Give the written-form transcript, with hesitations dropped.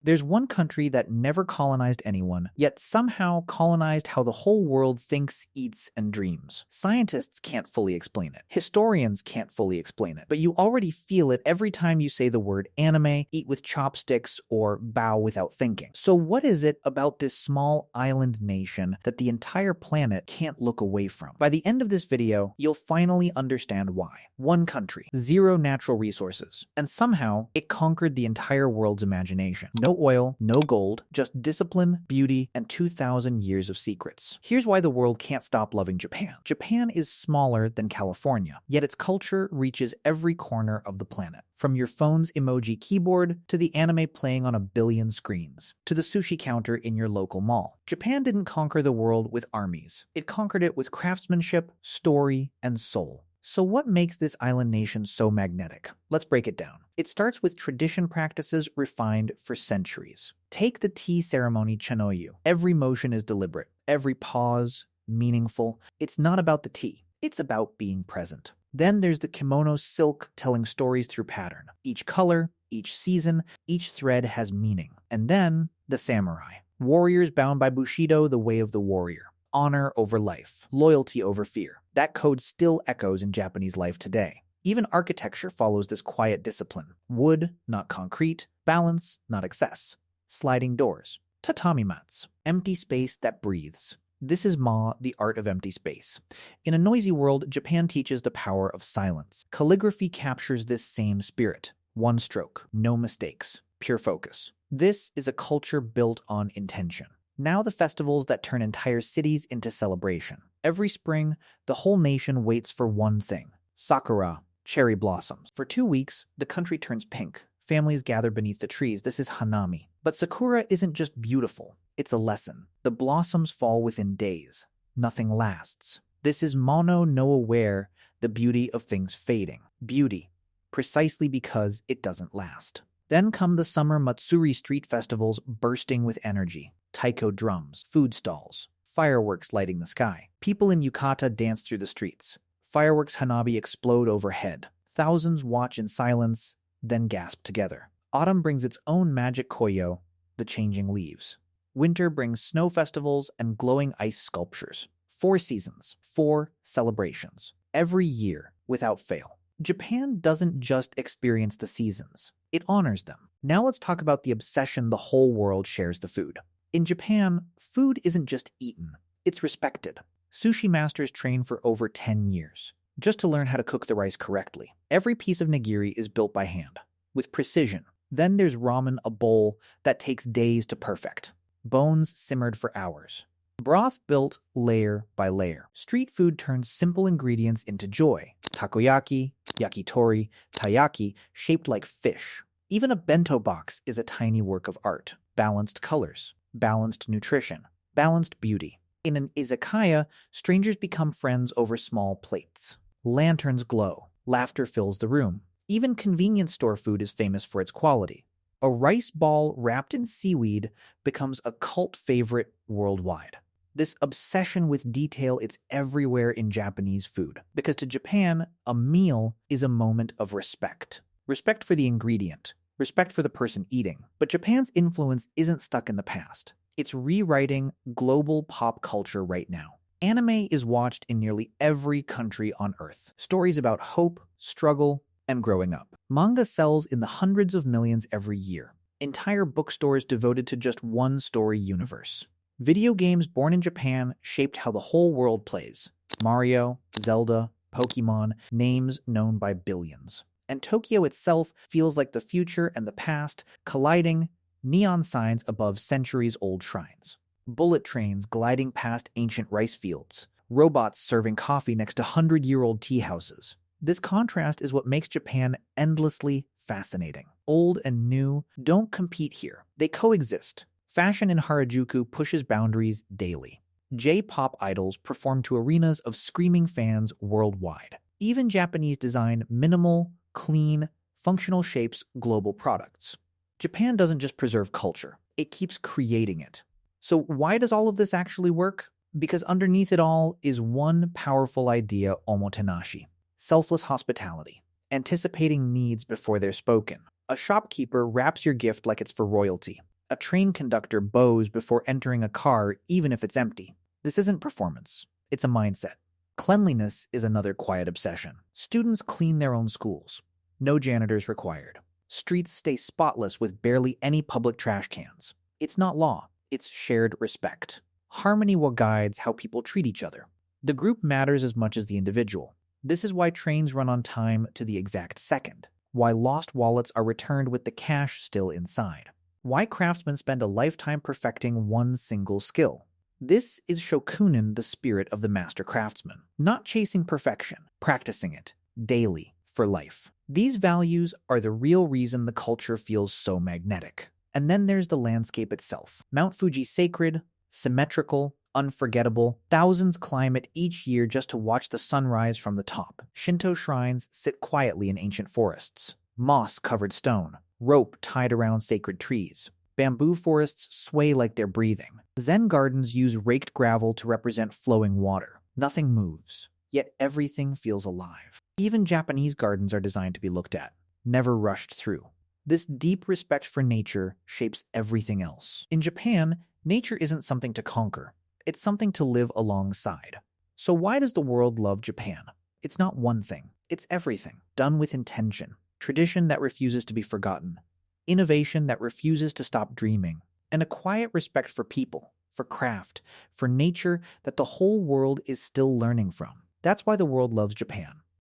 There's one country that never colonized anyone, yet somehow colonized how the whole world thinks, eats, and dreams. Scientists can't fully explain it. Historians can't fully explain it. But you already feel it every time you say the word anime, eat with chopsticks, or bow without thinking. So what is it about this small island nation that the entire planet can't look away from? By the end of this video, you'll finally understand why. One country, zero natural resources, and somehow it conquered the entire world's imagination. No oil, no gold, just discipline, beauty, and 2,000 years of secrets. Here's why the world can't stop loving Japan. Japan is smaller than California, yet its culture reaches every corner of the planet. From your phone's emoji keyboard, to the anime playing on a billion screens, to the sushi counter in your local mall. Japan didn't conquer the world with armies. It conquered it with craftsmanship, story, and soul. So what makes this island nation so magnetic? Let's break it down. It starts with tradition practices refined for centuries. Take the tea ceremony Chanoyu. Every motion is deliberate, every pause meaningful. It's not about the tea, it's about being present. Then there's the kimono silk telling stories through pattern. Each color, each season, each thread has meaning. And then the samurai. Warriors bound by Bushido, the way of the warrior. Honor over life, loyalty over fear. That code still echoes in Japanese life today. Even architecture follows this quiet discipline. Wood, not concrete. Balance, not excess. Sliding doors. Tatami mats. Empty space that breathes. This is the art of empty space. In a noisy world, Japan teaches the power of silence. Calligraphy captures this same spirit. One stroke, no mistakes, pure focus. This is a culture built on intention. Now the festivals that turn entire cities into celebration. Every spring, the whole nation waits for one thing. Sakura, cherry blossoms. For 2 weeks, the country turns pink. Families gather beneath the trees. This is Hanami. But Sakura isn't just beautiful. It's a lesson. The blossoms fall within days. Nothing lasts. This is Mono no Aware, the beauty of things fading. Beauty, precisely because it doesn't last. Then come the summer matsuri street festivals bursting with energy. Taiko drums, food stalls, fireworks lighting the sky. People in yukata dance through the streets. Fireworks hanabi explode overhead. Thousands watch in silence, then gasp together. Autumn brings its own magic koyo, the changing leaves. Winter brings snow festivals and glowing ice sculptures. 4 seasons, 4 celebrations. Every year, without fail. Japan doesn't just experience the seasons. It honors them. Now let's talk about the obsession the whole world shares to food. In Japan, food isn't just eaten, it's respected. Sushi masters train for over 10 years, just to learn how to cook the rice correctly. Every piece of nigiri is built by hand, with precision. Then there's ramen, a bowl that takes days to perfect. Bones simmered for hours. Broth built layer by layer. Street food turns simple ingredients into joy. Takoyaki, yakitori, taiyaki, shaped like fish. Even a bento box is a tiny work of art. Balanced colors. Balanced nutrition, balanced beauty. In an izakaya, strangers become friends over small plates. Lanterns glow. Laughter fills the room. Even convenience store food is famous for its quality. A rice ball wrapped in seaweed becomes a cult favorite worldwide. This obsession with detail is everywhere in Japanese food, because to Japan, a meal is a moment of respect. Respect for the ingredient. Respect for the person eating. But Japan's influence isn't stuck in the past. It's rewriting global pop culture right now. Anime is watched in nearly every country on Earth. Stories about hope, struggle, and growing up. Manga sells in the hundreds of millions every year. Entire bookstores devoted to just one story universe. Video games born in Japan shaped how the whole world plays. Mario, Zelda, Pokemon, names known by billions. And Tokyo itself feels like the future and the past colliding, neon signs above centuries-old shrines. Bullet trains gliding past ancient rice fields. Robots serving coffee next to 100-year-old tea houses. This contrast is what makes Japan endlessly fascinating. Old and new don't compete here. They coexist. Fashion in Harajuku pushes boundaries daily. J-pop idols perform to arenas of screaming fans worldwide. Even Japanese design minimal, clean, functional shapes global products. Japan doesn't just preserve culture, it keeps creating it. So why does all of this actually work? Because underneath it all is one powerful idea, omotenashi. Selfless hospitality, anticipating needs before they're spoken. A shopkeeper wraps your gift like it's for royalty. A train conductor bows before entering a car even if it's empty. This isn't performance. It's a mindset. Cleanliness is another quiet obsession. Students clean their own schools. No janitors required. Streets stay spotless with barely any public trash cans. It's not law. It's shared respect. Harmony what guides how people treat each other. The group matters as much as the individual. This is why trains run on time to the exact second. Why lost wallets are returned with the cash still inside. Why craftsmen spend a lifetime perfecting one single skill. This is shokunin, the spirit of the master craftsman. Not chasing perfection, practicing it daily for life. These values are the real reason the culture feels so magnetic. And then there's the landscape itself. Mount Fuji sacred, symmetrical, unforgettable. Thousands climb it each year just to watch the sunrise from the top. Shinto shrines sit quietly in ancient forests. Moss-covered stone. Rope tied around sacred trees. Bamboo forests sway like they're breathing. Zen gardens use raked gravel to represent flowing water. Nothing moves, yet everything feels alive. Even Japanese gardens are designed to be looked at, never rushed through. This deep respect for nature shapes everything else. In Japan, nature isn't something to conquer. It's something to live alongside. So why does the world love Japan? It's not one thing. It's everything, done with intention. Tradition that refuses to be forgotten. Innovation that refuses to stop dreaming. And a quiet respect for people, for craft, for nature that the whole world is still learning from. That's why the world loves Japan.